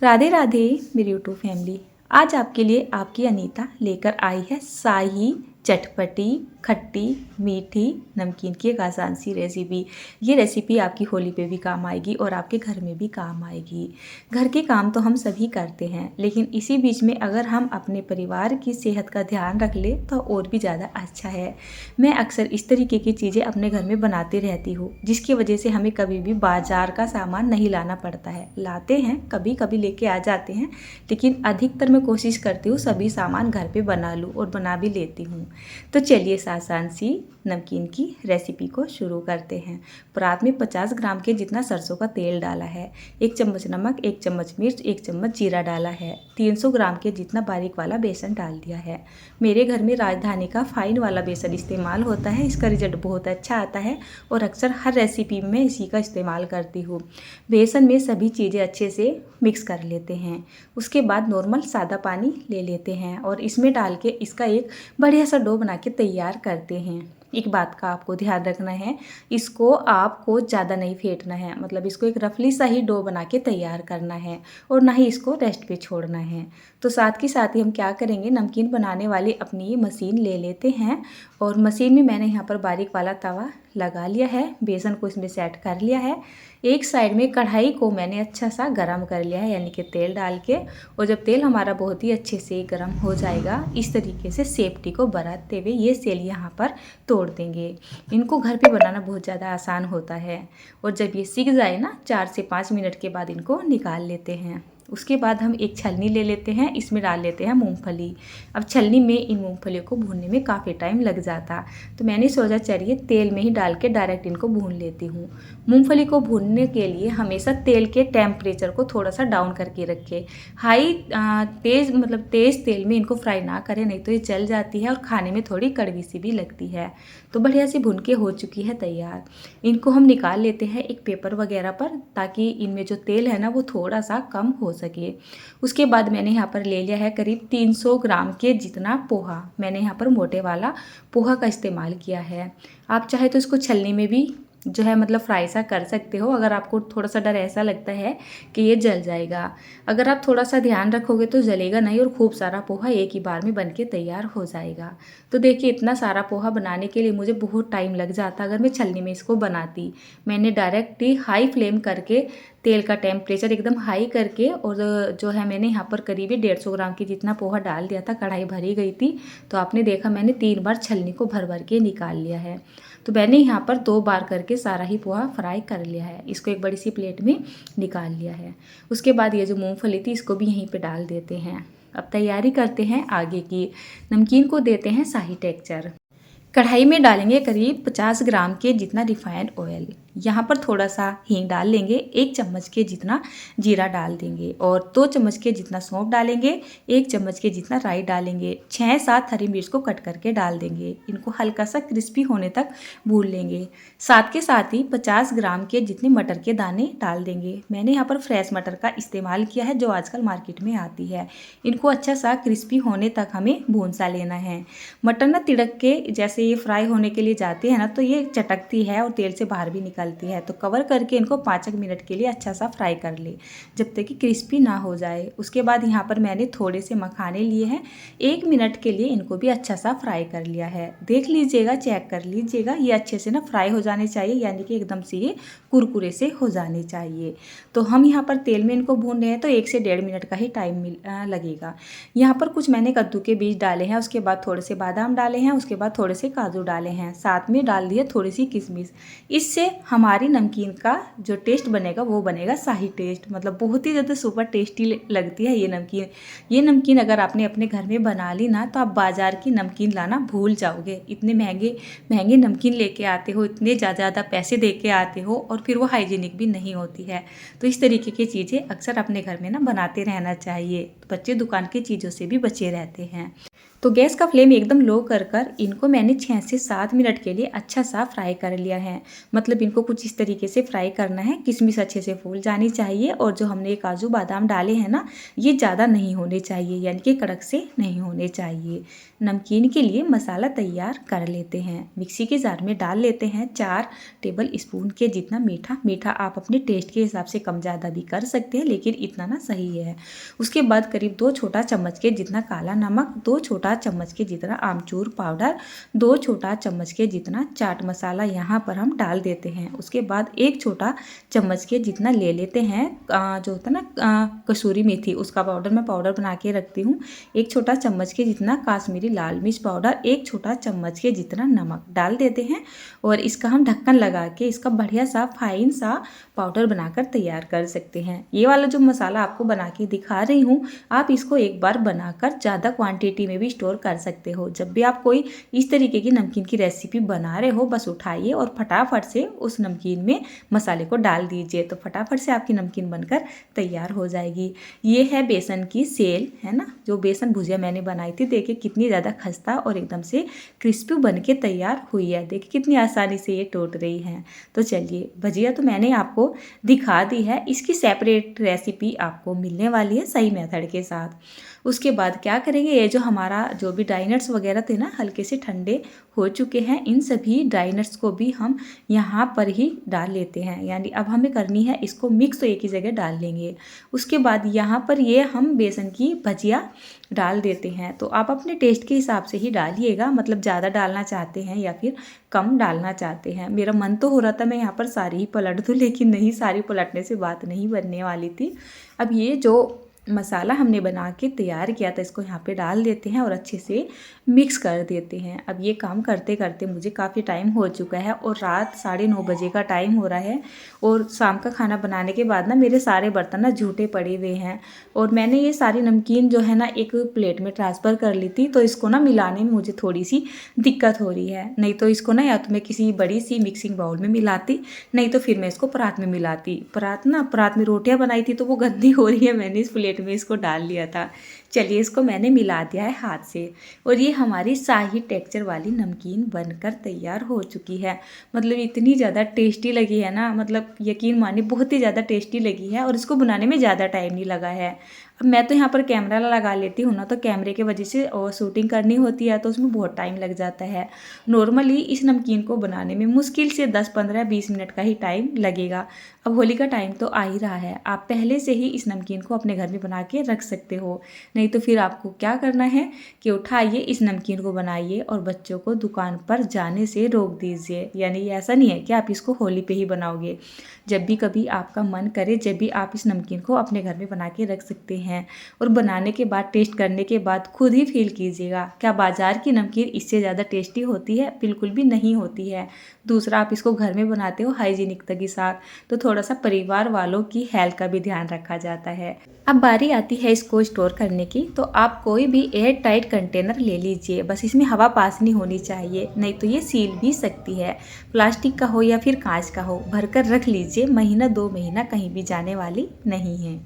राधे राधे मेरी YouTube family. आज आपके लिए आपकी अनीता लेकर आई है शाही चटपटी खट्टी मीठी नमकीन की एक आसान सी रेसिपी। ये रेसिपी आपकी होली पे भी काम आएगी और आपके घर में भी काम आएगी। घर के काम तो हम सभी करते हैं, लेकिन इसी बीच में अगर हम अपने परिवार की सेहत का ध्यान रख ले तो और भी ज़्यादा अच्छा है। मैं अक्सर इस तरीके की चीज़ें अपने घर में बनाती रहती हूँ, जिसकी वजह से हमें कभी भी बाजार का सामान नहीं लाना पड़ता है। लाते हैं, कभी कभी लेके आ जाते हैं, लेकिन अधिकतर मैं कोशिश करती हूँ सभी सामान घर पे बना लूँ और बना भी लेती हूँ। तो चलिए इस आसान सी नमकीन की रेसिपी को शुरू करते हैं। परात में 50 ग्राम के जितना सरसों का तेल डाला है, 1 चम्मच नमक, 1 चम्मच मिर्च, 1 चम्मच जीरा डाला है, 300 ग्राम के जितना बारीक वाला बेसन डाल दिया है। मेरे घर में राजधानी का फाइन वाला बेसन इस्तेमाल होता है, इसका रिजल्ट बहुत अच्छा आता है और अक्सर हर रेसिपी में इसी का इस्तेमाल करती हूँ। बेसन में सभी चीज़ें अच्छे से मिक्स कर लेते हैं। उसके बाद नॉर्मल सादा पानी ले लेते हैं और इसमें डाल के इसका एक बढ़िया सा डो बना के तैयार करते हैं। एक बात का आपको ध्यान रखना है, इसको आपको ज़्यादा नहीं फेंटना है, मतलब इसको एक रफली सा ही डो बना के तैयार करना है और ना ही इसको रेस्ट पे छोड़ना है। तो साथ ही हम क्या करेंगे, नमकीन बनाने वाली अपनी ये मशीन ले लेते हैं और मशीन में मैंने यहाँ पर बारीक वाला तवा लगा लिया है, बेसन को इसमें सेट कर लिया है। एक साइड में कढ़ाई को मैंने अच्छा सा गरम कर लिया है, यानी कि तेल डाल के। और जब तेल हमारा बहुत ही अच्छे से गरम हो जाएगा, इस तरीके से सेफ्टी को बरतते हुए ये सेल यहाँ पर तोड़ देंगे। इनको घर पे बनाना बहुत ज़्यादा आसान होता है और जब ये सीख जाए ना, 4 से 5 मिनट के बाद इनको निकाल लेते हैं। उसके बाद हम एक छलनी ले लेते हैं, इसमें डाल लेते हैं मूंगफली। अब छलनी में इन मूंगफलियों को भूनने में काफ़ी टाइम लग जाता, तो मैंने सोचा चलिए तेल में ही डाल के डायरेक्ट इनको भून लेती हूँ। मूंगफली को भूनने के लिए हमेशा तेल के टेम्परेचर को थोड़ा सा डाउन करके रखें। हाई तेज़ तेल में इनको फ्राई ना करें, नहीं तो ये जल जाती है और खाने में थोड़ी कड़वी सी भी लगती है। तो बढ़िया सी भून के हो चुकी है तैयार। इनको हम निकाल लेते हैं एक पेपर वगैरह पर, ताकि इनमें जो तेल है ना वो थोड़ा सा कम हो सके। उसके बाद मैंने यहाँ पर ले लिया है करीब 300 ग्राम के जितना पोहा। मैंने यहाँ पर मोटे वाला पोहा का इस्तेमाल किया है। आप चाहे तो इसको छलनी में भी जो है मतलब फ्राई सा कर सकते हो, अगर आपको थोड़ा सा डर ऐसा लगता है कि ये जल जाएगा। अगर आप थोड़ा सा ध्यान रखोगे तो जलेगा नहीं और खूब सारा पोहा एक ही बार में बन के तैयार हो जाएगा। तो देखिए, इतना सारा पोहा बनाने के लिए मुझे बहुत टाइम लग जाता अगर मैं छलनी में इसको बनाती। मैंने डायरेक्ट ही हाई फ्लेम करके तेल का टेम्परेचर एकदम हाई करके, और जो है मैंने यहाँ पर करीब 150 ग्राम की जितना पोहा डाल दिया था। कढ़ाई भरी गई थी, तो आपने देखा मैंने 3 बार छलनी को भर भर के निकाल लिया है। तो मैंने यहाँ पर 2 बार करके सारा ही पोहा फ्राई कर लिया है। इसको एक बड़ी सी प्लेट में निकाल लिया है। उसके बाद ये जो मूंगफली थी इसको भी यहीं पे डाल देते हैं। अब तैयारी करते हैं आगे की। नमकीन को देते हैं शाही टेक्सचर। कढ़ाई में डालेंगे करीब 50 ग्राम के जितना रिफाइंड ऑयल। यहाँ पर थोड़ा सा हींग डाल लेंगे, 1 चम्मच के जितना जीरा डाल देंगे और 2 चम्मच के जितना सौंफ डालेंगे, 1 चम्मच के जितना राई डालेंगे, 6-7 हरी मिर्च को कट करके डाल देंगे। इनको हल्का सा क्रिस्पी होने तक भून लेंगे। साथ ही 50 ग्राम के जितने मटर के दाने डाल देंगे। मैंने यहाँ पर फ्रेश मटर का इस्तेमाल किया है, जो आजकल मार्केट में आती है। इनको अच्छा सा क्रिस्पी होने तक हमें भून सा लेना है। मटर ना तिड़क के जैसे ये फ्राई होने के लिए जाते हैं ना, तो ये चटकती है और तेल से बाहर भी निकलती है। तो कवर करके इनको 5 मिनट के लिए अच्छा सा फ्राई कर ले, जब तक कि क्रिस्पी ना हो जाए। उसके बाद यहाँ पर मैंने थोड़े से मखाने लिए हैं, 1 मिनट के लिए इनको भी अच्छा सा फ्राई कर लिया है। देख लीजिएगा, चेक कर लीजिएगा, ये अच्छे से ना फ्राई हो जाने चाहिए, यानी कि एकदम से ये कुरकुरे से हो जाने चाहिए। तो हम यहाँ पर तेल में इनको भून रहे हैं, तो 1 से 1.5 मिनट का ही टाइम लगेगा। यहाँ पर कुछ मैंने कद्दू के बीज डाले हैं, उसके बाद थोड़े से बादाम डाले हैं, उसके बाद थोड़े से काजू डाले हैं, साथ में डाल दिए थोड़ी सी किशमिश। इससे हमारी नमकीन का जो टेस्ट बनेगा वो बनेगा शाही टेस्ट, मतलब बहुत ही ज़्यादा सुपर टेस्टी लगती है ये नमकीन। ये नमकीन अगर आपने अपने घर में बना ली ना, तो आप बाज़ार की नमकीन लाना भूल जाओगे। इतने महंगे महंगे नमकीन लेके आते हो, इतने ज़्यादा पैसे दे के आते हो, और फिर वो हाइजीनिक भी नहीं होती है। तो इस तरीके की चीज़ें अक्सर अपने घर में ना बनाते रहना चाहिए। तो बच्चे दुकान की चीज़ों से भी बचे रहते हैं। तो गैस का फ्लेम एकदम लो कर इनको मैंने 6 से 7 मिनट के लिए अच्छा सा फ्राई कर लिया है। मतलब इनको कुछ इस तरीके से फ्राई करना है, किशमिश अच्छे से फूल जानी चाहिए और जो हमने काजू बादाम डाले हैं ना, ये ज़्यादा नहीं होने चाहिए, यानी कि कड़क से नहीं होने चाहिए। नमकीन के लिए मसाला तैयार कर लेते हैं। मिक्सी के जार में डाल लेते हैं 4 टेबल स्पून के जितना मीठा आप अपने टेस्ट के हिसाब से कम ज़्यादा भी कर सकते हैं, लेकिन इतना ना सही है। उसके बाद करीब 2 छोटा चम्मच के जितना काला नमक, 2 छोटा चम्मच के जितना आमचूर पाउडर, 2 छोटा चम्मच के जितना चाट मसाला यहाँ पर हम डाल देते हैं। उसके बाद 1 छोटा चम्मच के जितना ले लेते हैं जो होता है ना कसूरी मेथी, उसका पाउडर मैं पाउडर बना के रखती हूँ। 1 छोटा चम्मच के जितना काश्मीरी लाल मिर्च पाउडर, 1 छोटा चम्मच के जितना नमक डाल देते हैं और इसका हम ढक्कन लगा के इसका बढ़िया सा फाइन सा पाउडर बनाकर तैयार कर सकते हैं। ये वाला जो मसाला आपको बना के दिखा रही हूँ, आप इसको एक बार बनाकर ज़्यादा क्वांटिटी में भी स्टोर कर सकते हो। जब भी आप कोई इस तरीके की नमकीन की रेसिपी बना रहे हो, बस उठाइए और फटाफट से उस नमकीन में मसाले को डाल दीजिए, तो फटाफट से आपकी नमकीन बनकर तैयार हो जाएगी। ये है बेसन की सेल, है ना, जो बेसन भुजिया मैंने बनाई थी। देखिए कितनी ज़्यादा खस्ता और एकदम से क्रिस्पी बन के तैयार हुई है। देखिए कितनी आसानी से ये टूट रही है। तो चलिए, भजिया तो मैंने आपको दिखा दी है, इसकी सेपरेट रेसिपी आपको मिलने वाली है सही मेथड के साथ। उसके बाद क्या करेंगे, ये जो हमारा जो भी ड्राई नट्स वगैरह थे ना, हल्के से ठंडे हो चुके हैं। इन सभी ड्राई नट्स को भी हम यहाँ पर ही डाल लेते हैं, यानी अब हमें करनी है इसको मिक्स, तो एक ही जगह डाल लेंगे। उसके बाद यहाँ पर ये हम बेसन की भजिया डाल देते हैं। तो आप अपने टेस्ट के हिसाब से ही डालिएगा, मतलब ज़्यादा डालना चाहते हैं या फिर कम डालना चाहते हैं। मेरा मन तो हो रहा था मैं यहाँ पर सारी ही पलट दूँ, लेकिन नहीं, सारी पलटने से बात नहीं बनने वाली थी। अब ये जो मसाला हमने बना के तैयार किया था, इसको यहाँ पे डाल देते हैं और अच्छे से मिक्स कर देते हैं। अब ये काम करते करते मुझे काफ़ी टाइम हो चुका है और रात 9:30 बजे का टाइम हो रहा है और शाम का खाना बनाने के बाद ना मेरे सारे बर्तन ना झूठे पड़े हुए हैं और मैंने ये सारी नमकीन जो है ना एक प्लेट में ट्रांसफ़र कर ली थी। तो इसको ना मिलाने में मुझे थोड़ी सी दिक्कत हो रही है, नहीं तो इसको ना या तो मैं किसी बड़ी सी मिक्सिंग बाउल में मिलाती, नहीं तो फिर मैं इसको परात में मिलाती। परात में रोटियाँ बनाई थी तो वो गंदी हो रही है, मैंने इस प्लेट में इसको डाल लिया था। चलिए, इसको मैंने मिला दिया है हाथ से और ये हमारी शाही टेक्सचर वाली नमकीन बनकर तैयार हो चुकी है। मतलब इतनी ज़्यादा टेस्टी लगी है ना, मतलब यकीन मानिए बहुत ही ज़्यादा टेस्टी लगी है और इसको बनाने में ज़्यादा टाइम नहीं लगा है। अब मैं तो यहाँ पर कैमरा लगा लेती हूँ ना, तो कैमरे की वजह से और शूटिंग करनी होती है तो उसमें बहुत टाइम लग जाता है। नॉर्मली इस नमकीन को बनाने में मुश्किल से 10, 15, 20 मिनट का ही टाइम लगेगा। अब होली का टाइम तो आ ही रहा है, आप पहले से ही इस नमकीन को अपने घर में बना के रख सकते हो। नहीं तो फिर आपको क्या करना है कि उठाइए इस नमकीन को बनाइए और बच्चों को दुकान पर जाने से रोक दीजिए। यानी ऐसा नहीं है कि आप इसको होली पे ही बनाओगे, जब भी कभी आपका मन करे, जब भी आप इस नमकीन को अपने घर में बना के रख सकते हैं। और बनाने के बाद, टेस्ट करने के बाद खुद ही फील कीजिएगा, क्या बाज़ार की नमकीन इससे ज़्यादा टेस्टी होती है? बिल्कुल भी नहीं होती है। दूसरा, आप इसको घर में बनाते हो हाइजीनिकता के साथ, तो थोड़ा सा परिवार वालों की हेल्थ का भी ध्यान रखा जाता है। अब बारी आती है इसको स्टोर करने की, तो आप कोई भी एयर टाइट कंटेनर ले लीजिए, बस इसमें हवा पास नहीं होनी चाहिए, नहीं तो ये सील भी सकती है। प्लास्टिक का हो या फिर कांच का हो, भरकर रख लीजिए, महीना 2 महीना कहीं भी जाने वाली नहीं है।